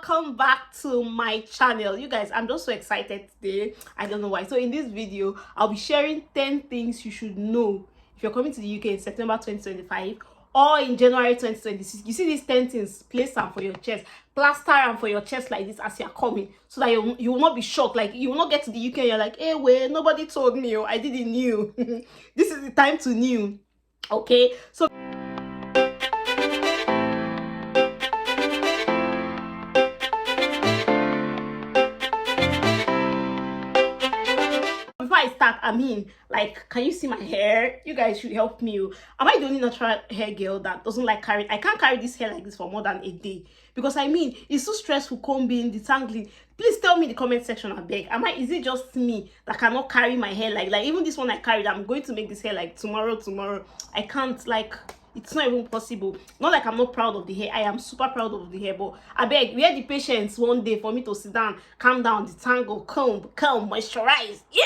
welcome back to my channel. You guys, I'm just so excited today. I don't know why. So in this video, I'll be sharing 10 things you should know if you're coming to the UK in September 2025 or in January 2026. You see these 10 things, place them for your chest, plaster them for your chest like this as you're coming, so that you will not be shocked. Like, you will not get to the UK and you're like, hey, wait, nobody told me, I didn't knew. This is the time to knew. Okay, so before I start, like, can you see my hair? You guys should help me. Am I the only natural hair girl that doesn't like carry? I can't carry this hair like this for more than a day, because it's so stressful combing, detangling. Please tell me in the comment section, I beg. Is it just me that cannot carry my hair like even this one I carried? I'm going to make this hair like tomorrow. I can't, like, it's not even possible. Not like I'm not proud of the hair. I am super proud of the hair, but I beg, we had the patience one day for me to sit down, calm down, detangle, comb, moisturize. Yeah.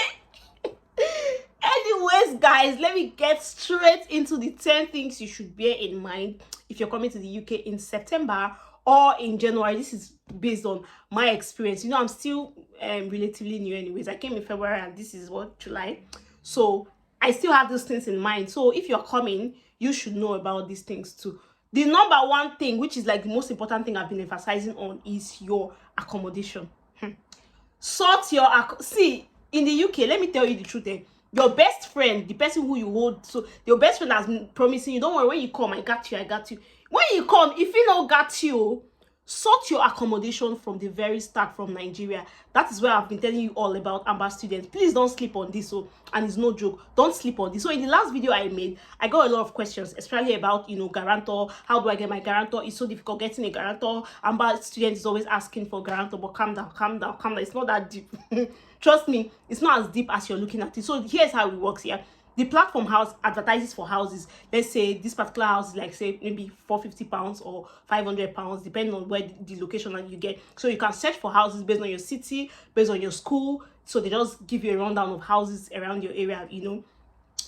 Anyways, guys, let me get straight into the 10 things you should bear in mind if you're coming to the UK in September or in January. This is based on my experience. I'm still relatively new anyways. I came in February and this is what, July. So I still have those things in mind. So if you're coming, you should know about these things too. The number one thing, which is like the most important thing I've been emphasizing on, is your accommodation. Sort your see, in the UK, let me tell you the truth, your best friend, the person who you hold, so your best friend has been promising you, don't worry, when you come, I got you. When you come, if you not got you, sort your accommodation from the very start from Nigeria. That is where I've been telling you all about Amber students. Please don't sleep on this. And it's no joke, don't sleep on this. So in the last video I made, I got a lot of questions, especially about guarantor. How do I get my guarantor? It's so difficult getting a guarantor. Amber students is always asking for guarantor, but calm down. It's not that deep. Trust me, it's not as deep as you're looking at it. So here's how it works here. The platform house advertises for houses. Let's say this particular house is like, say, maybe £450 or £500, depending on where the location that you get. So you can search for houses based on your city, based on your school. So they just give you a rundown of houses around your area,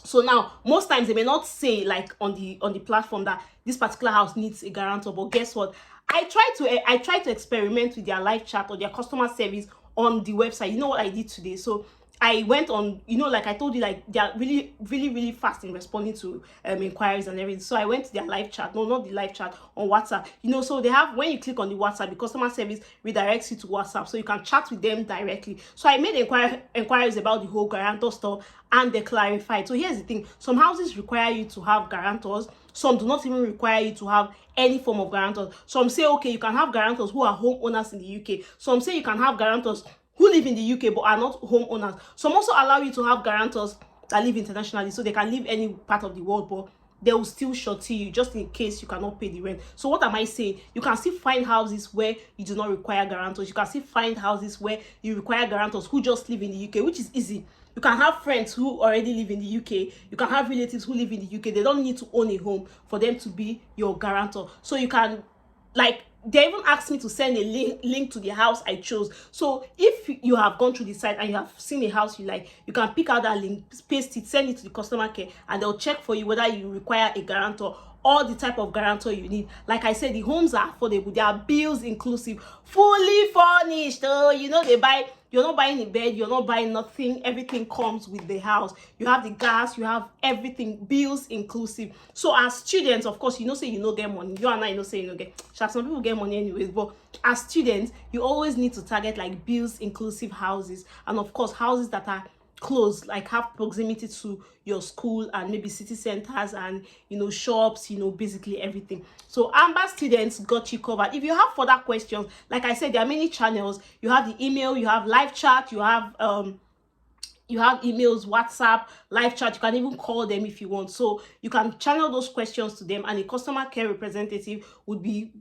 So now, most times they may not say, like, on the platform that this particular house needs a guarantor. But guess what? I try to experiment with their live chat or their customer service on the website. You know what I did today? So I went on, like I told you, like, they are really fast in responding to inquiries and everything. So I went to their live chat, no, not the live chat, on WhatsApp. So they have, when you click on the WhatsApp, the customer service redirects you to WhatsApp, so you can chat with them directly. So I made inquiries about the whole guarantor stuff, and they clarified. So here's the thing: some houses require you to have guarantors, some do not even require you to have any form of guarantors. Some say, okay, you can have guarantors who are homeowners in the UK. Some say you can have guarantors who live in the UK but are not homeowners. Some also allow you to have guarantors that live internationally, so they can live any part of the world, but they will still shorty you just in case you cannot pay the rent. So what am I saying? You can still find houses where you do not require guarantors. You can still find houses where you require guarantors who just live in the UK, which is easy. You can have friends who already live in the UK. You can have relatives who live in the UK. They don't need to own a home for them to be your guarantor. So you can, like, they even asked me to send a link to the house I chose. So if you have gone through the site and you have seen a house you like, you can pick out that link, paste it, send it to the customer care, and they'll check for you whether you require a guarantor or the type of guarantor you need. Like I said, the homes are affordable. They are bills inclusive, fully furnished. You're not buying a bed, you're not buying nothing. Everything comes with the house. You have the gas, you have everything, bills inclusive. So as students, of course, say you no get money. You and I say you no get. Some people get money anyways, but as students, you always need to target like bills inclusive houses, and of course houses that are close, like have proximity to your school and maybe city centers and shops, basically everything. So Amber students got you covered. If you have further questions, like I said, there are many channels. You have the email, you have live chat, you have emails, WhatsApp, live chat. You can even call them if you want. So you can channel those questions to them, and a customer care representative would be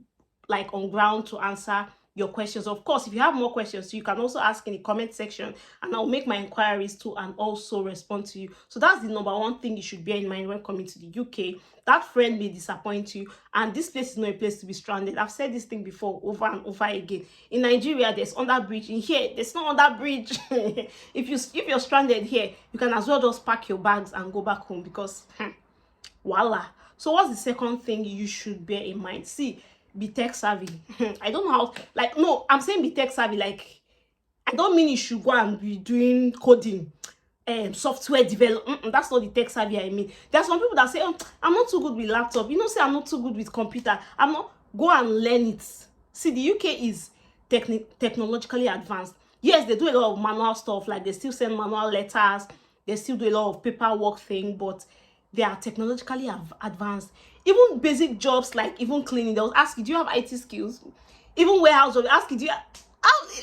like on ground to answer your questions. Of course, if you have more questions, you can also ask in the comment section, and I'll make my inquiries too and also respond to you. So that's the number one thing you should bear in mind when coming to the UK. That friend may disappoint you, and this place is not a place to be stranded. I've said this thing before over and over again. In Nigeria, there's under bridge. In here, there's no under bridge. If you're stranded here, you can as well just pack your bags and go back home, because voila. So what's the second thing you should bear in mind? See, be tech savvy. I don't know how, like, no, I'm saying be tech savvy, like, I don't mean you should go and be doing coding, software development. That's not the tech savvy I mean. There are some people that say, oh, I'm not too good with laptop. You know, say I'm not too good with computer. I'm not. Go and learn it. See, the UK is technologically advanced. Yes, they do a lot of manual stuff. Like they still send manual letters. They still do a lot of paperwork thing, but they are technologically advanced. Even basic jobs like even cleaning, they'll ask you, do you have IT skills? Even warehouse job, ask you, do you have,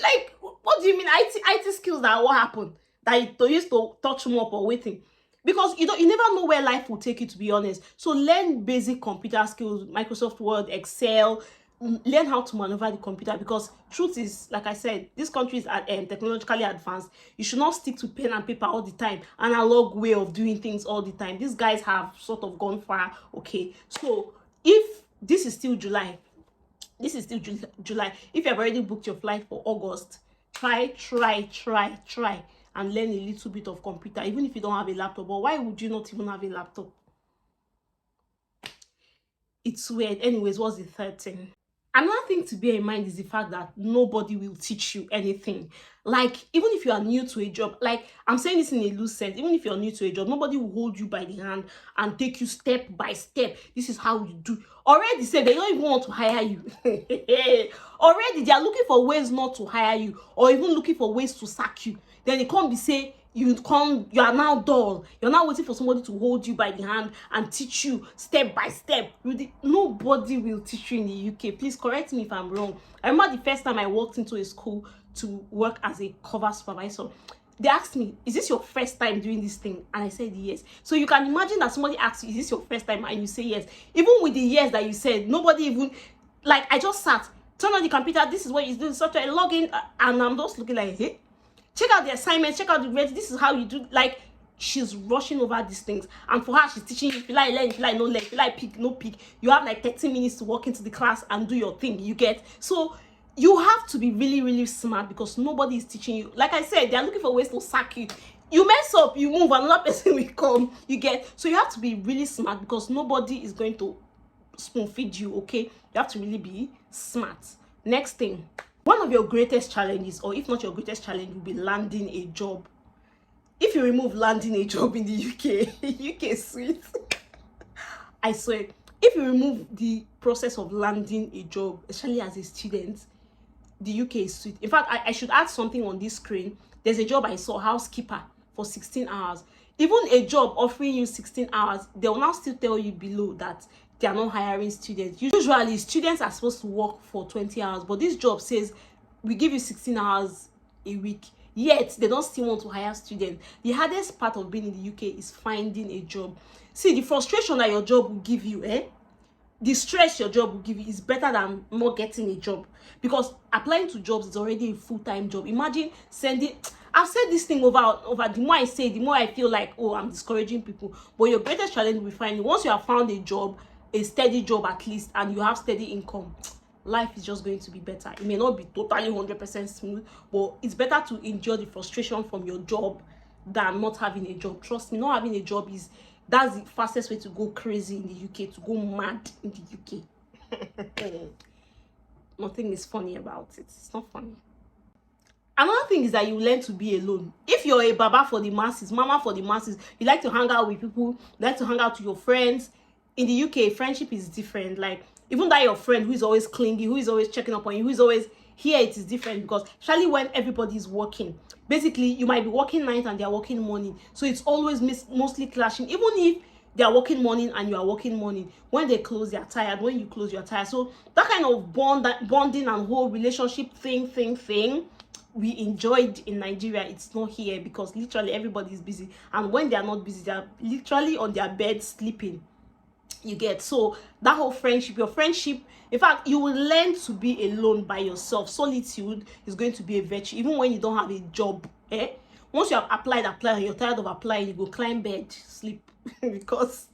like, what do you mean IT skills? That what happened? That you used to touch them up or waiting? Because you never know where life will take you, to be honest. So learn basic computer skills, Microsoft Word, Excel, learn how to maneuver the computer, because truth is, like I said, this country is technologically advanced. You should not stick to pen and paper all the time, analog way of doing things all the time. These guys have sort of gone far. Okay, so if this is still July, July, if you have already booked your flight for August, try and learn a little bit of computer, even if you don't have a laptop. But why would you not even have a laptop? It's weird. Anyways, what's the third thing? Another thing to bear in mind is the fact that nobody will teach you anything. Like, even if you are new to a job, like, I'm saying this in a loose sense, even if you're new to a job, nobody will hold you by the hand and take you step by step. This is how you do. Already say they don't even want to hire you. Already they are looking for ways not to hire you, or even looking for ways to sack you. Then they can't be say you are now dull. You're now waiting for somebody to hold you by the hand and teach you step by step. Nobody will teach you in the UK. Please correct me if I'm wrong. I remember the first time I walked into a school to work as a cover supervisor. They asked me, is this your first time doing this thing? And I said yes. So you can imagine that somebody asks you, is this your first time? And you say yes. Even with the yes that you said, nobody even, like, I just sat, turn on the computer, this is what you're doing, software, login, and I'm just looking like, hey, check out the assignments, check out the grades, this is how you do. Like, she's rushing over these things, and for her, she's teaching you, if you like learn, if you like no learn, if you like pick no pick. You have like 30 minutes to walk into the class and do your thing, you get? So you have to be really smart, because nobody is teaching you. Like I said, they're looking for ways to sack you. You mess up, you move, another person will come, you get? So you have to be really smart, because nobody is going to spoon feed you. Okay, you have to really be smart. Next thing, one of your greatest challenges, or if not your greatest challenge, will be landing a job. If you remove landing a job in the UK, UK is sweet. I swear, if you remove the process of landing a job, especially as a student, the UK is sweet. In fact, I should add something on this screen. There's a job I saw, housekeeper, for 16 hours. Even a job offering you 16 hours, they will now still tell you below that they are not hiring students. Usually, students are supposed to work for 20 hours, but this job says we give you 16 hours a week. Yet, they don't still want to hire students. The hardest part of being in the UK is finding a job. See, the frustration that your job will give you, the stress your job will give you is better than not getting a job, because applying to jobs is already a full-time job. Imagine sending, I've said this thing over. The more I say, the more I feel like, oh, I'm discouraging people. But your greatest challenge will be finding, once you have found a job, a steady job at least, and you have steady income, life is just going to be better. It may not be totally 100% smooth, but it's better to endure the frustration from your job than not having a job. Trust me, not having a job that's the fastest way to go crazy in the UK, to go mad in the UK. Nothing is funny about it. It's not funny. Another thing is that you learn to be alone. If you're a baba for the masses, mama for the masses, you like to hang out with people, you like to hang out with your friends. In the UK, friendship is different. Like, even that your friend who is always clingy, who is always checking up on you, who is always here, it is different, because especially when everybody is working. Basically, you might be working night and they are working morning. So it's always mostly clashing. Even if they are working morning and you are working morning, when they close, they are tired. When you close, you are tired. So that kind of bonding and whole relationship thing, we enjoyed in Nigeria. It's not here, because literally everybody is busy. And when they are not busy, they are literally on their bed sleeping. You get? So that whole friendship, your friendship, in fact, you will learn to be alone by yourself. Solitude is going to be a virtue, even when you don't have a job. Once you have applied and you're tired of applying, you go climb bed, sleep. Because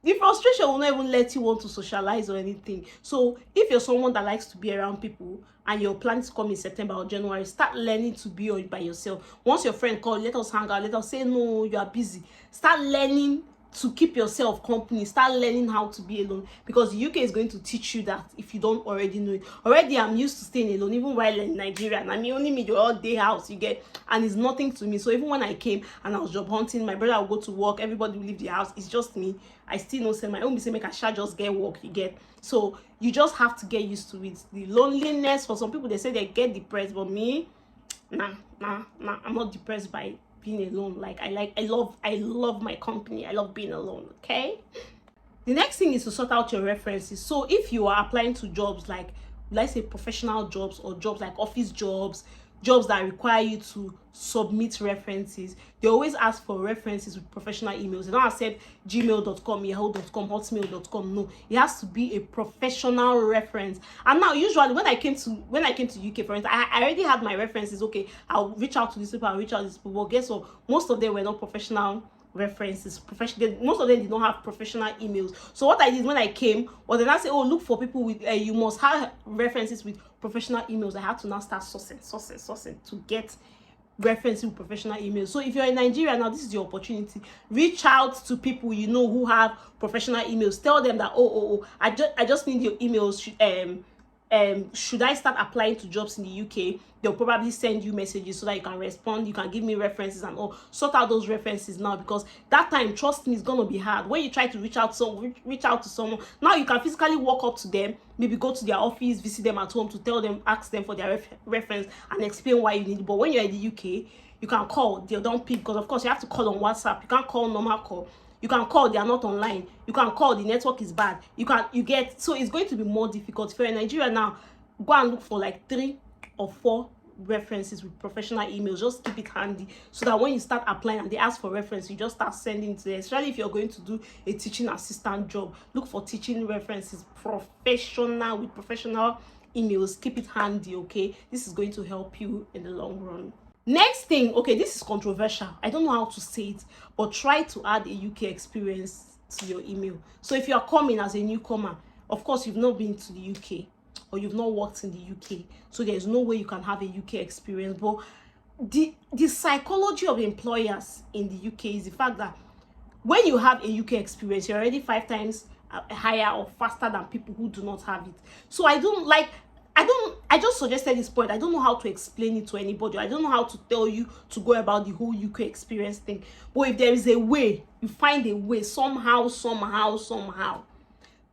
the frustration will not even let you want to socialize or anything. So if you're someone that likes to be around people and you're planning to come in September or January, start learning to be by yourself. Once your friend calls, let us hang out, let us say no, you are busy. Start learning to keep yourself company, start learning how to be alone, because the UK is going to teach you that if you don't already know it. Already I'm used to staying alone even while in Nigeria, and I mean only me the all day house, you get, and it's nothing to me. So even when I came and I was job hunting, my brother will go to work, everybody will leave the house, it's just me. I still know say my own be say make I shall just get work, you get. So you just have to get used to it. The loneliness, for some people they say they get depressed, but me, nah, I'm not depressed by being alone. Like I love my company. I love being alone. Okay. The next thing is to sort out your references. So if you are applying to jobs like, let's say, professional jobs, or jobs like office jobs, jobs that require you to submit references, they always ask for references with professional emails. They don't accept gmail.com, yahoo.com, hotmail.com. No, it has to be a professional reference. And now usually when I came to UK, for instance, I already had my references. Okay, I'll reach out to these people, I'll reach out to these people. But guess what, most of them were not professional references. Most of them did not have professional emails. So what I did when I came was, then I say, oh, look for people with you must have references with professional emails. I had to now start sourcing to get references with professional emails. So if you're in Nigeria now, this is your opportunity. Reach out to people you know who have professional emails. Tell them that, I just need your emails. Should I start applying to jobs in the UK? They'll probably send you messages so that you can respond. You can give me references and all. Sort out those references now, because that time, trust me, it's gonna be hard. When you try to reach out to someone, now you can physically walk up to them, maybe go to their office, visit them at home to tell them, ask them for their reference and explain why you need it. But when you're in the UK, you can call, they don't pick, because of course you have to call on WhatsApp. You can't call normal call. You can call, they are not online. You can call, the network is bad. So it's going to be more difficult. If you're in Nigeria now, go and look for like 3 or 4 references with professional emails. Just keep it handy so that when you start applying and they ask for reference, you just start sending to them. Especially if you're going to do a teaching assistant job, look for teaching references, professional, with professional emails. Keep it handy, okay? This is going to help you in the long run. Next thing, okay, this is controversial. I don't know how to say it, but try to add a UK experience to your email. So if you are coming as a newcomer, of course you've not been to the UK or you've not worked in the UK, so there's no way you can have a UK experience. But the psychology of employers in the UK is the fact that when you have a UK experience, you're already 5 times higher or faster than people who do not have it. So I just suggested this point. I don't know how to explain it to anybody. I don't know how to tell you to go about the whole UK experience thing. But if there is a way, you find a way, somehow,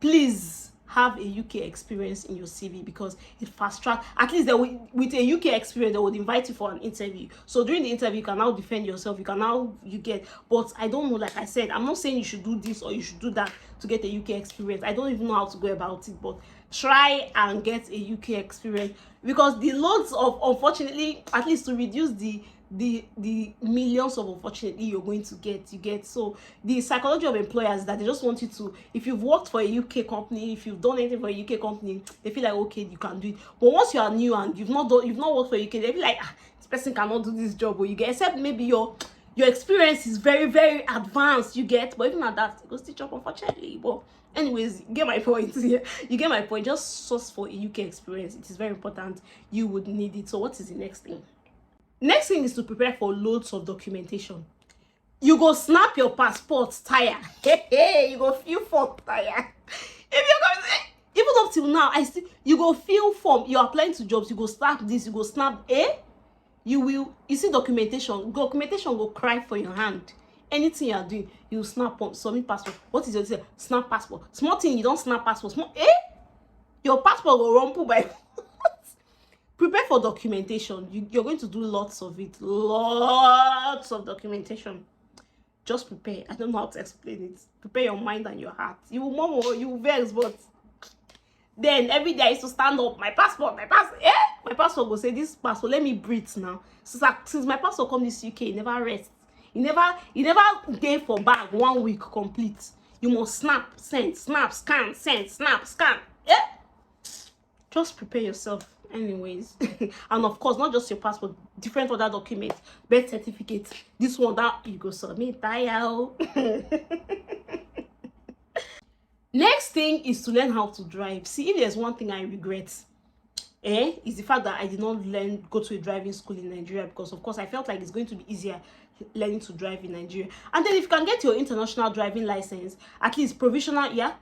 please have a UK experience in your CV, because it fast track. At least with a UK experience, they would invite you for an interview. So during the interview, you can now defend yourself. But I don't know, like I said, I'm not saying you should do this or you should do that to get a UK experience. I don't even know how to go about it, but try and get a UK experience, because the loads of, unfortunately, at least to reduce the millions of unfortunately you're going to get. So the psychology of employers is that they just want you to, if you've worked for a UK company, if you've done anything for a UK company, they feel like, okay, you can do it. But once you are new and you've not worked for a UK, they feel like, this person cannot do this job, or you get, except maybe your experience is very, very advanced, you get. But even at that, it goes to job, unfortunately. But anyways, you get my point here. You get my point. Just source for a UK experience. It is very important. You would need it. So what is the next thing? Next thing is to prepare for loads of documentation. You go snap your passport tire. You go fill form tire. If you're going to, even up till now, you go fill form. You're applying to jobs. You go snap this. You go snap you see documentation. Documentation will cry for your hand. Anything you are doing, you snap on, submit passport. What is your snap passport? Small thing, you don't snap passport. Your passport will rumple by. Prepare for documentation. You're going to do lots of it. Lots of documentation. Just prepare. I don't know how to explain it. Prepare your mind and your heart. You will murmur, you will vex, but then every day I used to stand up. My passport. My passport will say, this passport, let me breathe now. Since my passport come this UK, it never rests. It never day for bag 1 week complete. You must snap, send, snap, scan, send, snap, scan. Just prepare yourself. Anyways, and of course, not just your passport, different other documents, birth certificate, this one, that you go submit. Next thing is to learn how to drive. See, if there's one thing I regret, is the fact that I did not go to a driving school in Nigeria, because of course I felt like it's going to be easier learning to drive in Nigeria. And then if you can get your international driving license, at least provisional, yeah,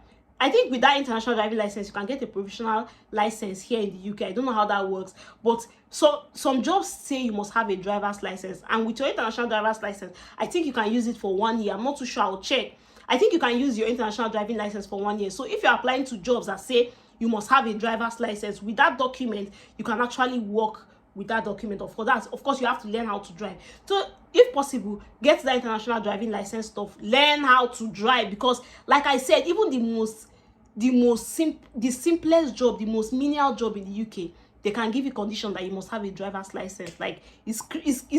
I think with that international driving license you can get a provisional license here in the UK. I don't know how that works, but so some jobs say you must have a driver's license, and with your international driver's license I think you can use it for 1 year. I'm not too sure, I'll check. I think you can use your international driving license for 1 year. So if you're applying to jobs that say you must have a driver's license, with that document you can actually work with that document. Of course you have to learn how to drive. So if possible, get that international driving license stuff, learn how to drive, because like I said, even the simplest job, the most menial job in the UK, they can give you condition that you must have a driver's license. Like it's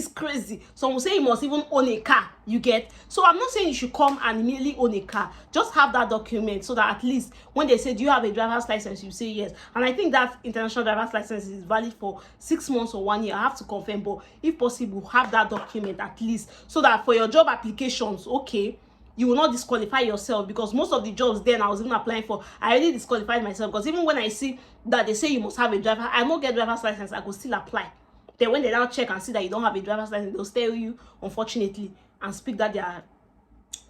crazy. Some will say you must even own a car, you get. So I'm not saying you should come and immediately own a car. Just have that document, so that at least when they say do you have a driver's license, you say yes. And I think that international driver's license is valid for 6 months or 1 year. I have to confirm, but if possible, have that document at least, so that for your job applications, okay, you will not disqualify yourself. Because most of the jobs then I was even applying for, I already disqualified myself, because even when I see that they say you must have a driver, I don't get driver's license, I could still apply. Then when they now check and see that you don't have a driver's license, they'll tell you, unfortunately, and speak that they are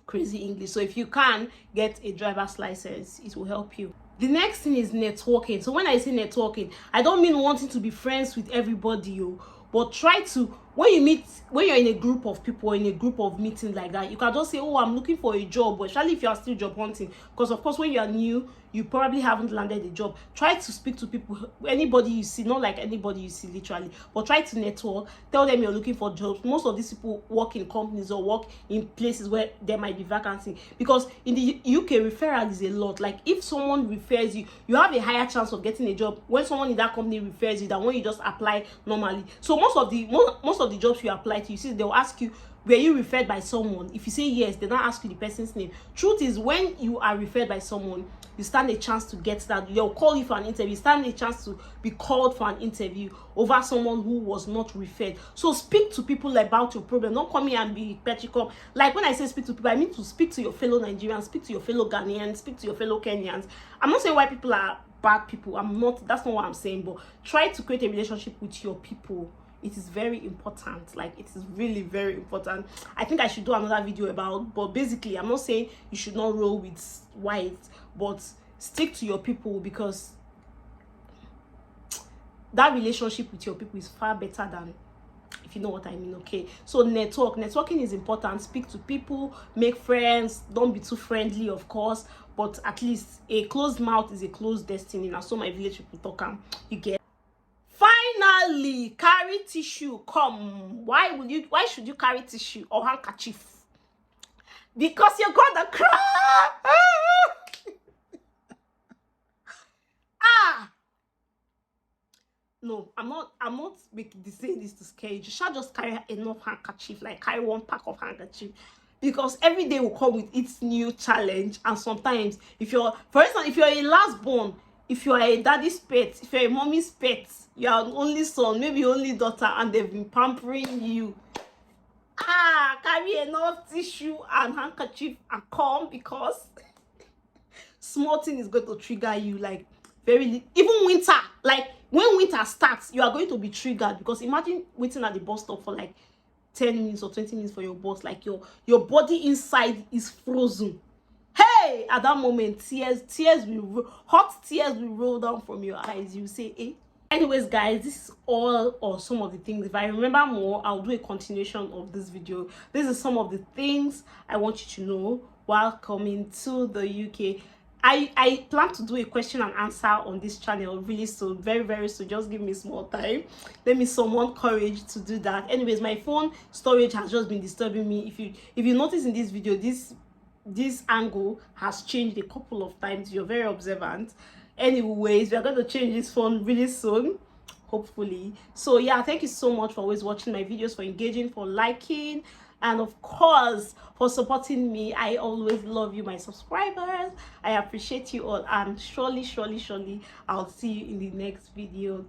crazy English. So if you can get a driver's license, it will help you. The next thing is networking. So when I say networking, I don't mean wanting to be friends with everybody, but try to, when you're in a group of people, in a group of meetings like that, you can just say, oh, I'm looking for a job, but especially if you are still job hunting, because of course when you are new, you probably haven't landed a job. Try to speak to people, anybody you see, not like anybody you see literally, but try to network. Tell them you're looking for jobs. Most of these people work in companies or work in places where there might be vacancy, because in the UK referral is a lot. Like if someone refers you, you have a higher chance of getting a job when someone in that company refers you than when you just apply normally. So most of the jobs you apply to, you see, they'll ask you, were you referred by someone? If you say yes, they don't ask you the person's name. Truth is, when you are referred by someone, you stand a chance to get that. They'll call you for an interview. You stand a chance to be called for an interview over someone who was not referred. So speak to people about your problem. Don't come here and be petrified. Like when I say speak to people, I mean to speak to your fellow Nigerians, speak to your fellow Ghanaians, speak to your fellow Kenyans. I'm not saying white people are bad people. That's not what I'm saying. But try to create a relationship with your people. It is very important. Like, it is really very important. I think I should do another video about, but basically I'm not saying you should not roll with white, but stick to your people, because that relationship with your people is far better than, if you know what I mean. Okay, so networking is important. Speak to people, make friends. Don't be too friendly, of course, but at least a closed mouth is a closed destiny. Now, so my village people talk, you get. Finally, carry tissue. Come, why should you carry tissue or handkerchief? Because you're gonna cry. No, I'm not saying this to scare you. You should just carry enough handkerchief, like carry 1 pack of handkerchief, because every day will come with its new challenge. And sometimes, for instance, if you're a last born, if you're a daddy's pet, if you're a mommy's pet, you're an only son, maybe only daughter, and they've been pampering you, carry enough tissue and handkerchief and come, because small thing is going to trigger you. Like, even winter, like when winter starts, you are going to be triggered, because imagine waiting at the bus stop for like 10 minutes or 20 minutes for your bus. Like your body inside is frozen. Hey, at that moment, hot tears will roll down from your eyes. You say, eh. Anyways, guys, this is all, or some of the things. If I remember more, I'll do a continuation of this video. This is some of the things I want you to know while coming to the UK. I plan to do a question and answer on this channel really soon, very very soon. Just give me small time. Let me summon courage to do that. Anyways, my phone storage has just been disturbing me. If you notice in this video, this angle has changed a couple of times. You're very observant. Anyways, we are going to change this phone really soon, hopefully. So yeah, thank you so much for always watching my videos, for engaging, for liking, and of course for supporting me. I always love you, my subscribers. I appreciate you all, and surely I'll see you in the next video.